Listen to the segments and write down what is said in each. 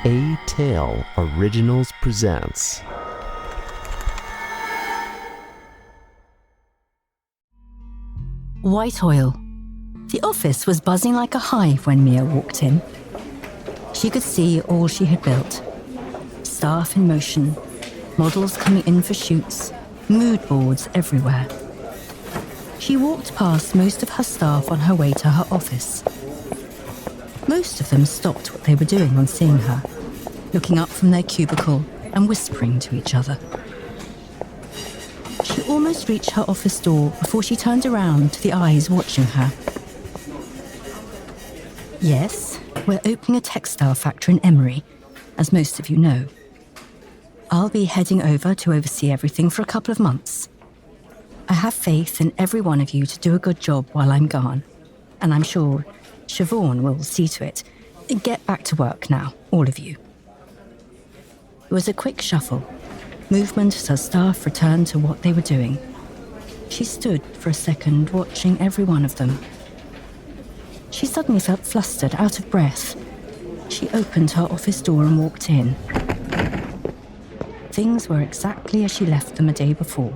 A Tale Originals presents White oil. The office was buzzing like a hive when Mia walked in. She could see all she had built. Staff in motion, models coming in for shoots, mood boards everywhere. She walked past most of her staff on her way to her office. Most of them stopped what they were doing on seeing her, looking up from their cubicle and whispering to each other. She almost reached her office door before she turned around to the eyes watching her. Yes, we're opening a textile factory in Emery, as most of you know. I'll be heading over to oversee everything for a couple of months. I have faith in every one of you to do a good job while I'm gone, and I'm sure Siobhan will see to it. Get back to work now, all of you. It was a quick shuffle. Movement as her staff returned to what they were doing. She stood for a second, watching every one of them. She suddenly felt flustered, out of breath. She opened her office door and walked in. Things were exactly as she left them a day before.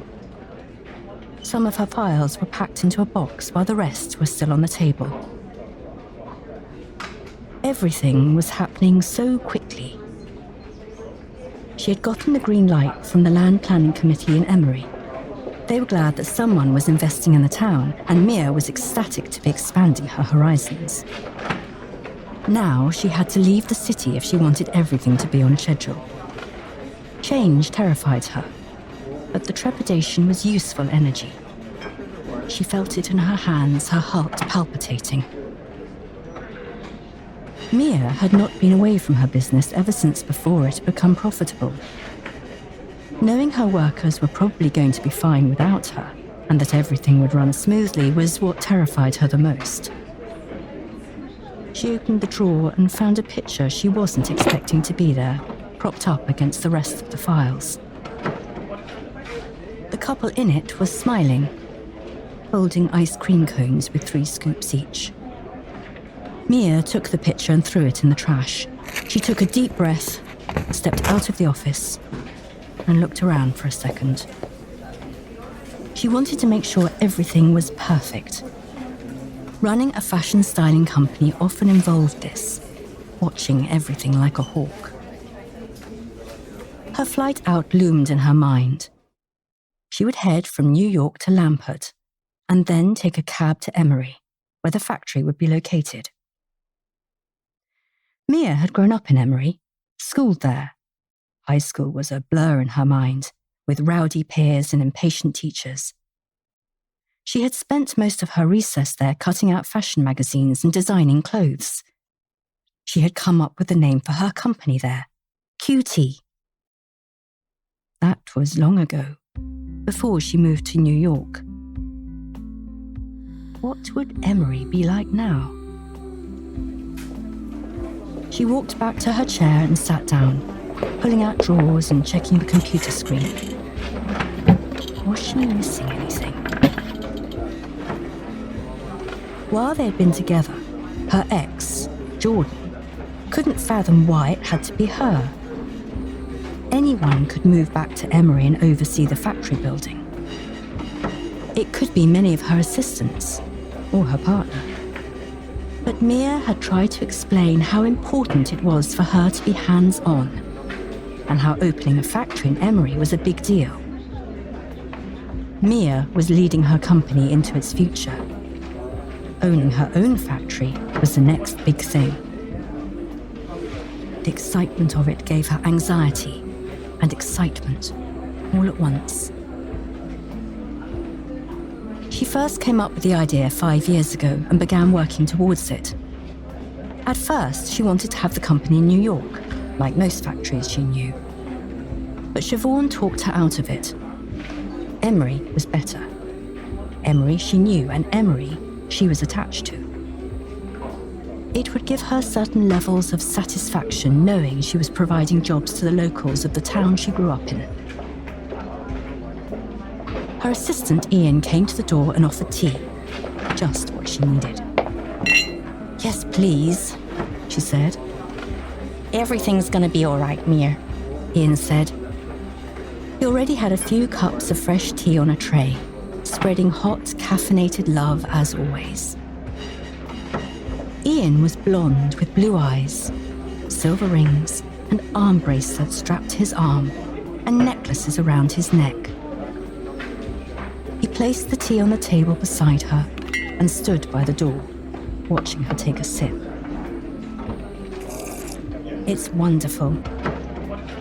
Some of her files were packed into a box while the rest were still on the table. Everything was happening so quickly. She had gotten the green light from the Land Planning Committee in Emery. They were glad that someone was investing in the town, and Mia was ecstatic to be expanding her horizons. Now she had to leave the city if she wanted everything to be on schedule. Change terrified her, but the trepidation was useful energy. She felt it in her hands, her heart palpitating. Mia had not been away from her business ever since before it had become profitable. Knowing her workers were probably going to be fine without her, and that everything would run smoothly, was what terrified her the most. She opened the drawer and found a picture she wasn't expecting to be there, propped up against the rest of the files. The couple in it was smiling, holding ice cream cones with 3 scoops each. Mia took the picture and threw it in the trash. She took a deep breath, stepped out of the office, and looked around for a second. She wanted to make sure everything was perfect. Running a fashion styling company often involved this, watching everything like a hawk. Her flight out loomed in her mind. She would head from New York to Lampert, and then take a cab to Emery, where the factory would be located. Mia had grown up in Emery, schooled there. High school was a blur in her mind, with rowdy peers and impatient teachers. She had spent most of her recess there cutting out fashion magazines and designing clothes. She had come up with the name for her company there, QT. That was long ago, before she moved to New York. What would Emery be like now? She walked back to her chair and sat down, pulling out drawers and checking the computer screen. Was she missing anything? While they had been together, her ex, Jordan, couldn't fathom why it had to be her. Anyone could move back to Emery and oversee the factory building. It could be many of her assistants, or her partner. But Mia had tried to explain how important it was for her to be hands-on, and how opening a factory in Emery was a big deal. Mia was leading her company into its future. Owning her own factory was the next big thing. The excitement of it gave her anxiety and excitement all at once. She first came up with the idea 5 years ago and began working towards it. At first, she wanted to have the company in New York, like most factories she knew. But Siobhan talked her out of it. Emery was better. Emery she knew, and Emery she was attached to. It would give her certain levels of satisfaction knowing she was providing jobs to the locals of the town she grew up in. Her assistant Ian came to the door and offered tea, just what she needed. "Yes, please," she said. Everything's gonna be all right, Mia, Ian said. He already had a few cups of fresh tea on a tray, spreading hot, caffeinated love as always. Ian was blonde with blue eyes, silver rings, and arm bracelets strapped to his arm, and necklaces around his neck. He placed the tea on the table beside her and stood by the door, watching her take a sip. It's wonderful.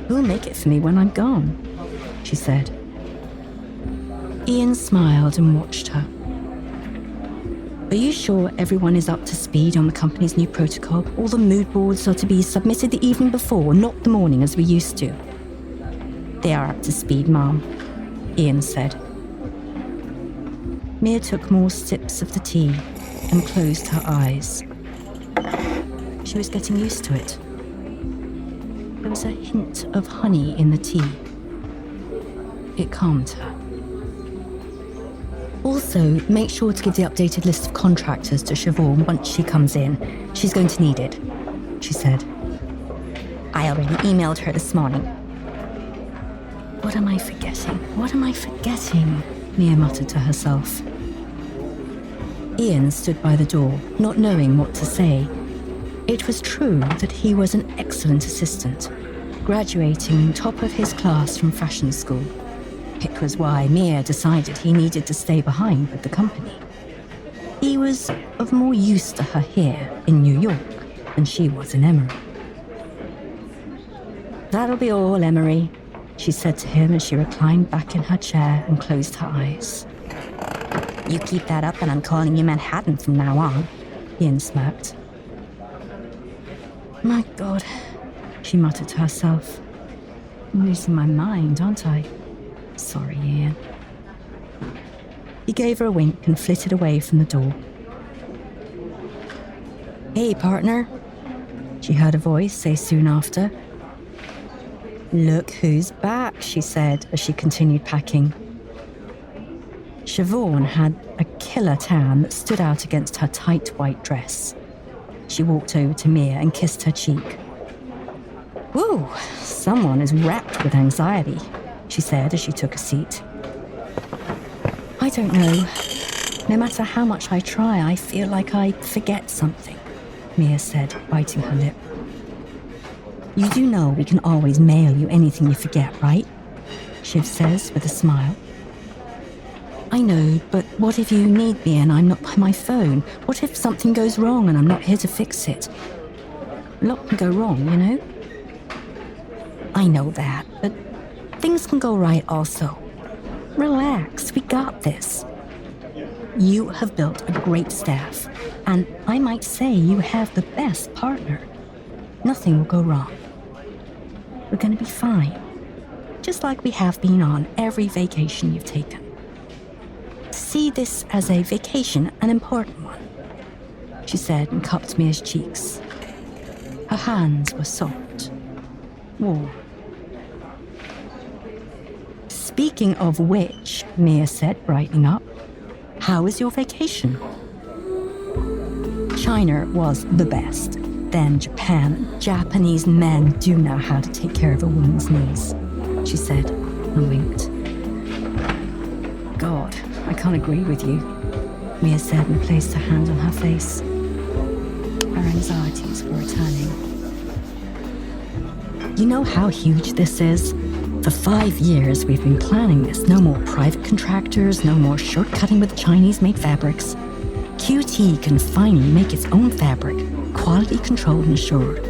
Who'll make it for me when I'm gone? She said. Ian smiled and watched her. Are you sure everyone is up to speed on the company's new protocol? All the mood boards are to be submitted the evening before, not the morning as we used to. They are up to speed, Mom, Ian said. Mia took more sips of the tea and closed her eyes. She was getting used to it. There was a hint of honey in the tea. It calmed her. Also, make sure to give the updated list of contractors to Siobhan once she comes in. She's going to need it, she said. I already emailed her this morning. What am I forgetting? What am I forgetting? Mia muttered to herself. Ian stood by the door, not knowing what to say. It was true that he was an excellent assistant, graduating top of his class from fashion school. It was why Mia decided he needed to stay behind with the company. He was of more use to her here in New York than she was in Emory. That'll be all, Emory, she said to him as she reclined back in her chair and closed her eyes. You keep that up and I'm calling you Manhattan from now on, Ian smirked. My God, she muttered to herself. I'm losing my mind, aren't I? Sorry, Ian. He gave her a wink and flitted away from the door. Hey, partner, she heard a voice say soon after. Look who's back, she said as she continued packing. Siobhan had a killer tan that stood out against her tight white dress. She walked over to Mia and kissed her cheek. Woo, someone is wrapped with anxiety, she said as she took a seat. I don't know. No matter how much I try, I feel like I forget something, Mia said, biting her lip. You do know we can always mail you anything you forget, right? Shiv says with a smile. I know, but what if you need me and I'm not by my phone? What if something goes wrong and I'm not here to fix it? A lot can go wrong, you know? I know that, but things can go right also. Relax, we got this. You have built a great staff, and I might say you have the best partner. Nothing will go wrong. We're going to be fine, just like we have been on every vacation you've taken. See this as a vacation, an important one, she said and cupped Mia's cheeks. Her hands were soft, warm. Speaking of which, Mia said, brightening up, how was your vacation? China was the best. Then Japan. Japanese men do know how to take care of a woman's knees, she said and winked. God, I can't agree with you, Mia said and placed her hand on her face. Her anxieties were returning. You know how huge this is? For 5 years, we've been planning this. No more private contractors, no more shortcutting with Chinese-made fabrics. QT can finally make its own fabric, quality controlled and assured.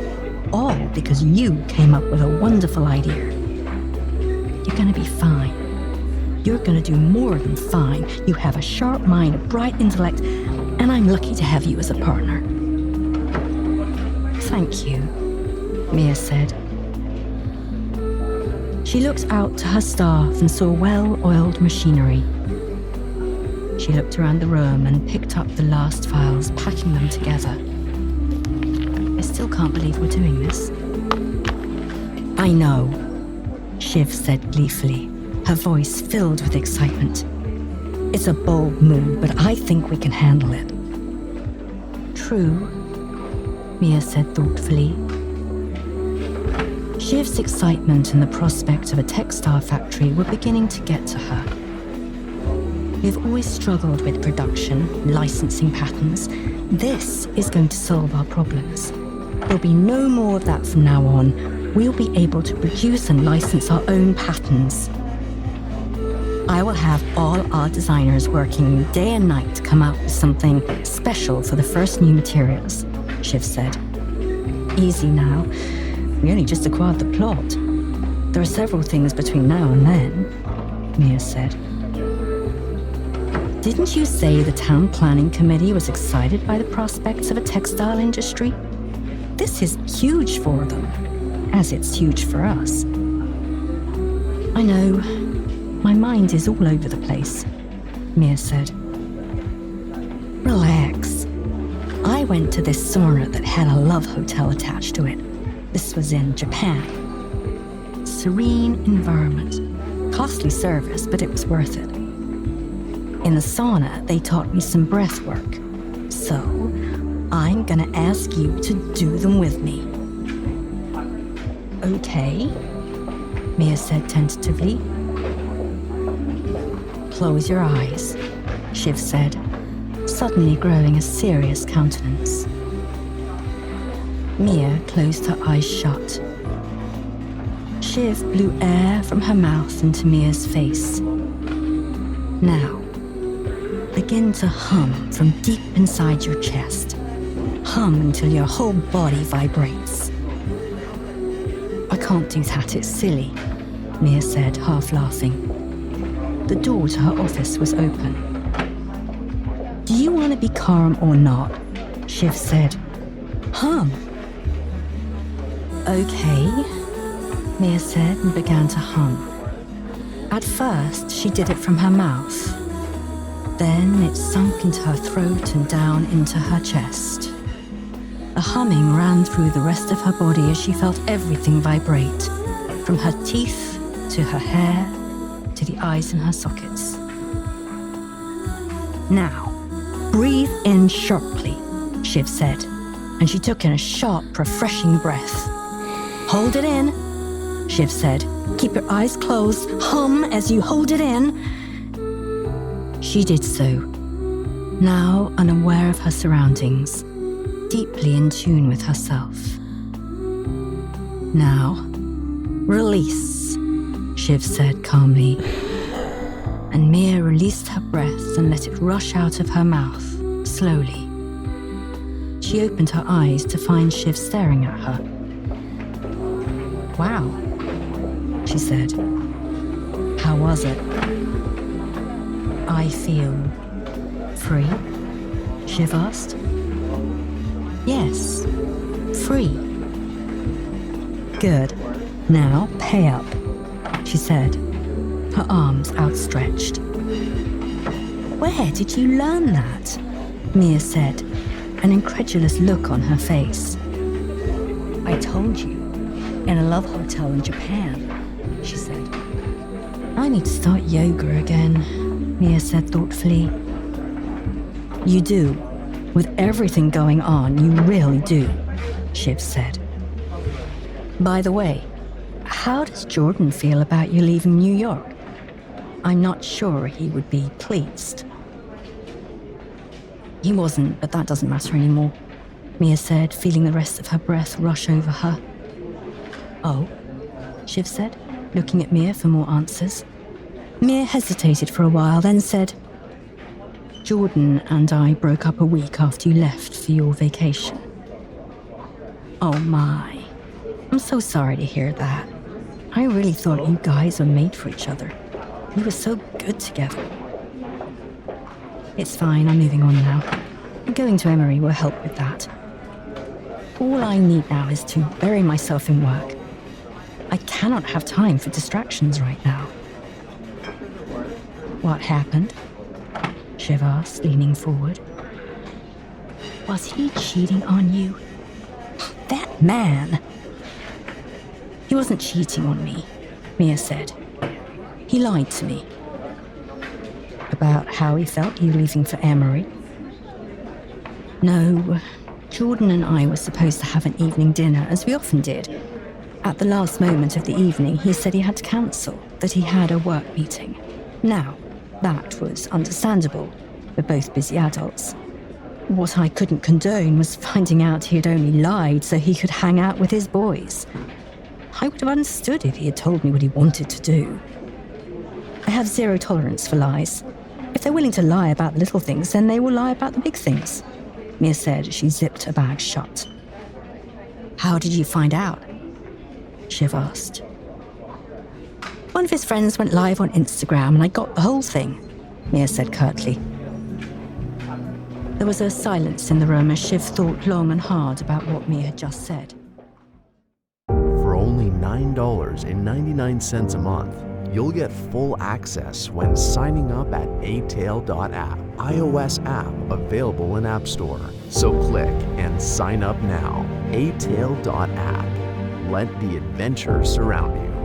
All because you came up with a wonderful idea. You're gonna be fine. You're gonna do more than fine. You have a sharp mind, a bright intellect, and I'm lucky to have you as a partner. Thank you, Mia said. She looked out to her staff and saw well-oiled machinery. She looked around the room and picked up the last files, packing them together. I still can't believe we're doing this. I know, Shiv said gleefully, her voice filled with excitement. It's a bold move, but I think we can handle it. True, Mia said thoughtfully. Shiv's excitement and the prospect of a textile factory were beginning to get to her. We've always struggled with production, licensing patterns. This is going to solve our problems. There'll be no more of that from now on. We'll be able to produce and license our own patterns. I will have all our designers working day and night to come out with something special for the first new materials, Shiv said. Easy now. We only just acquired the plot. There are several things between now and then, Mia said. Didn't you say the town planning committee was excited by the prospects of a textile industry? This is huge for them, as it's huge for us. I know. My mind is all over the place, Mia said. Relax. I went to this sauna that had a love hotel attached to it. This was in Japan. Serene environment. Costly service, but it was worth it. In the sauna, they taught me some breath work. So, I'm gonna ask you to do them with me. Okay, Mia said tentatively. Close your eyes, Shiv said, suddenly growing a serious countenance. Mia closed her eyes shut. Shiv blew air from her mouth into Mia's face. Now, begin to hum from deep inside your chest. Hum until your whole body vibrates. I can't do that, it's silly, Mia said, half laughing. The door to her office was open. Do you want to be calm or not? Shiv said. Hum. Okay, Mia said and began to hum. At first, she did it from her mouth. Then it sunk into her throat and down into her chest. The humming ran through the rest of her body as she felt everything vibrate, from her teeth to her hair to the eyes in her sockets. Now, breathe in sharply, Shiv said, and she took in a sharp, refreshing breath. Hold it in, Shiv said. Keep your eyes closed. Hum as you hold it in. She did so, now unaware of her surroundings, deeply in tune with herself. Now, release, Shiv said calmly, and Mia released her breath and let it rush out of her mouth, slowly. She opened her eyes to find Shiv staring at her. Wow, she said. How was it? I feel free, Shiv asked. Yes, free. Good. Now pay up, she said, her arms outstretched. Where did you learn that? Mia said, an incredulous look on her face. I told you, in a love hotel in Japan, she said. I need to start yoga again, Mia said thoughtfully. You do. With everything going on, you really do, Shiv said. By the way, how does Jordan feel about you leaving New York? I'm not sure he would be pleased. He wasn't, but that doesn't matter anymore, Mia said, feeling the rest of her breath rush over her. Oh, Shiv said, looking at Mia for more answers. Mia hesitated for a while, then said, Jordan and I broke up a week after you left for your vacation. Oh my, I'm so sorry to hear that. I really thought you guys were made for each other. You were so good together. It's fine, I'm moving on now. Going to Emory will help with that. All I need now is to bury myself in work. I cannot have time for distractions right now. What happened? Shiv asked, leaning forward. Was he cheating on you? That man! He wasn't cheating on me, Mia said. He lied to me. About how he felt you leaving for Emory? No, Jordan and I were supposed to have an evening dinner, as we often did. At the last moment of the evening, he said he had to cancel, that he had a work meeting. Now, that was understandable. We're both busy adults. What I couldn't condone was finding out he had only lied so he could hang out with his boys. I would have understood if he had told me what he wanted to do. I have zero tolerance for lies. If they're willing to lie about the little things, then they will lie about the big things, Mia said as she zipped her bag shut. How did you find out? Shiv asked. One of his friends went live on Instagram and I got the whole thing, Mia said curtly. There was a silence in the room as Shiv thought long and hard about what Mia had just said. For only $9.99 a month, you'll get full access when signing up at atail.app, iOS app available in App Store. So click and sign up now. atail.app. Let the adventure surround you.